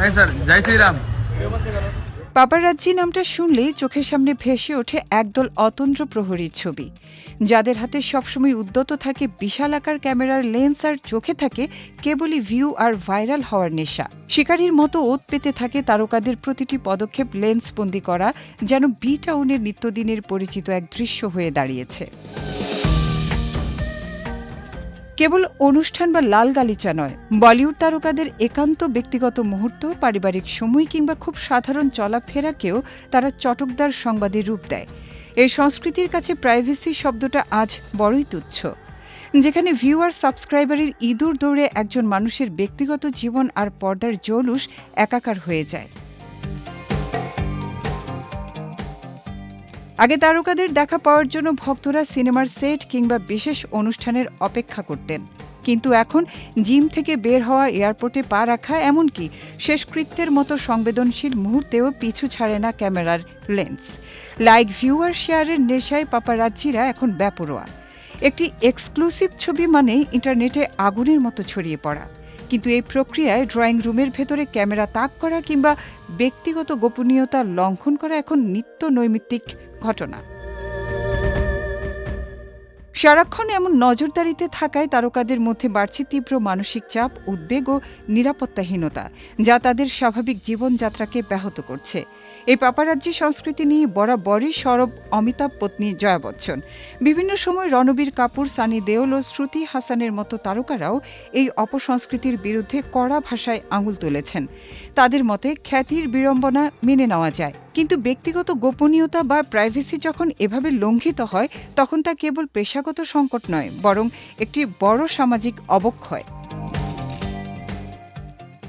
नहीं सर, जय श्री राम। পাপারাজ্জি নামটা শুনলেই চোখের সামনে ভেসে ওঠে একদল অতন্দ্র প্রহরীর ছবি, যাদের হাতে সবসময় উদ্যত থাকে বিশাল আকার ক্যামেরার লেন্স, আর চোখে থাকে কেবলই ভিউ আর ভাইরাল হওয়ার নেশা। শিকারীর মতো ওত পেতে থাকে তারকাদের প্রতিটি পদক্ষেপ লেন্সবন্দি করা, যেন বি টাউনের নিত্যদিনের পরিচিত এক দৃশ্য হয়ে দাঁড়িয়েছে। কেবল অনুষ্ঠান বা লাল গালিচা নয়, বলিউড তারকাদের একান্ত ব্যক্তিগত মুহূর্ত, পারিবারিক সময় কিংবা খুব সাধারণ চলাফেরাকেও তারা চটকদার সংবাদে রূপ দেয়। এই সংস্কৃতির কাছে প্রাইভেসি শব্দটা আজ বড়ই তুচ্ছ, যেখানে ভিউয়ার সাবস্ক্রাইবারের ইঁদুর দৌড়ে একজন মানুষের ব্যক্তিগত জীবন আর পর্দার জৌলুস একাকার হয়ে যায়। আগে তারকাদের দেখা পাওয়ার জন্য ভক্তরা সিনেমার সেট কিংবা বিশেষ অনুষ্ঠানের অপেক্ষা করতেন, কিন্তু এখন জিম থেকে বের হওয়া, এয়ারপোর্টে পা রাখা, এমনকি শেষকৃত্যের মতো সংবেদনশীল মুহূর্তেও পিছু ছাড়ে না ক্যামেরার লেন্স। লাইক, ভিউয়ার শেয়ারের নেশায় পাপারাজ্জিরা এখন বেপরোয়া। একটি এক্সক্লুসিভ ছবি মানেই ইন্টারনেটে আগুনের মতো ছড়িয়ে পড়া, কিন্তু এই প্রক্রিয়ায় ড্রয়িং রুমের ভেতরে ক্যামেরা তাক করা কিংবা ব্যক্তিগত গোপনীয়তা লঙ্ঘন করা এখন নিত্য নৈমিত্তিক ঘটনা। সারাক্ষণ এমন নজরদারিতে থাকায় তারকাদের মধ্যে বাড়ছে তীব্র মানসিক চাপ, উদ্বেগ ও নিরাপত্তাহীনতা, যা তাদের স্বাভাবিক জীবনযাত্রাকে ব্যাহত করছে। এই পাপারাজ্জি সংস্কৃতি নিয়ে বরাবরই সরব অমিতাভ পত্নী জয়া বচ্চন। বিভিন্ন সময় রণবীর কাপুর, সানি দেওল ও শ্রুতি হাসানের মতো তারকারাও এই অপসংস্কৃতির বিরুদ্ধে কড়া ভাষায় আঙুল তুলেছেন। তাদের মতে, খ্যাতির বিড়ম্বনা মেনে নেওয়া যায়, কিন্তু ব্যক্তিগত গোপনীয়তা বা প্রাইভেসি যখন এভাবে লঙ্ঘিত হয়, তখন তা কেবল পেশাগত সংকট নয়, বরং একটি বড় সামাজিক অবক্ষয়।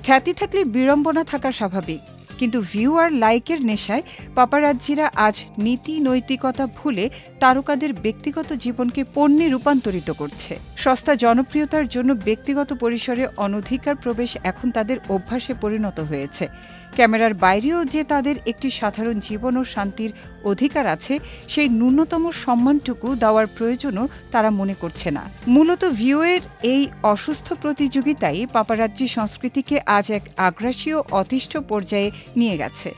খ্যাতি থাকলে বিড়ম্বনা থাকা স্বাভাবিক, কিন্তু ভিউ আর লাইকের নেশায় পাপারাজ্জিরা আজ নীতি নৈতিকতা ভুলে তারকাদের ব্যক্তিগত জীবনকে পণ্যে রূপান্তরিত করছে। সস্তা জনপ্রিয়তার জন্য ব্যক্তিগত পরিসরে অনধিকার প্রবেশ এখন তাদের অভ্যাসে পরিণত হয়েছে। ক্যামেরার বাইরেও যে তাদের একটি সাধারণ জীবন ও শান্তির অধিকার আছে, সেই ন্যূনতম সম্মানটুকু দেওয়ার প্রয়োজনও তারা মনে করছে না। মূলত ভিউয়ের এই অসুস্থ প্রতিযোগিতাই পাপারাজ্জি সংস্কৃতিকে আজ এক আগ্রাসী ও অতিষ্ঠ পর্যায়ে নিয়ে গেছে।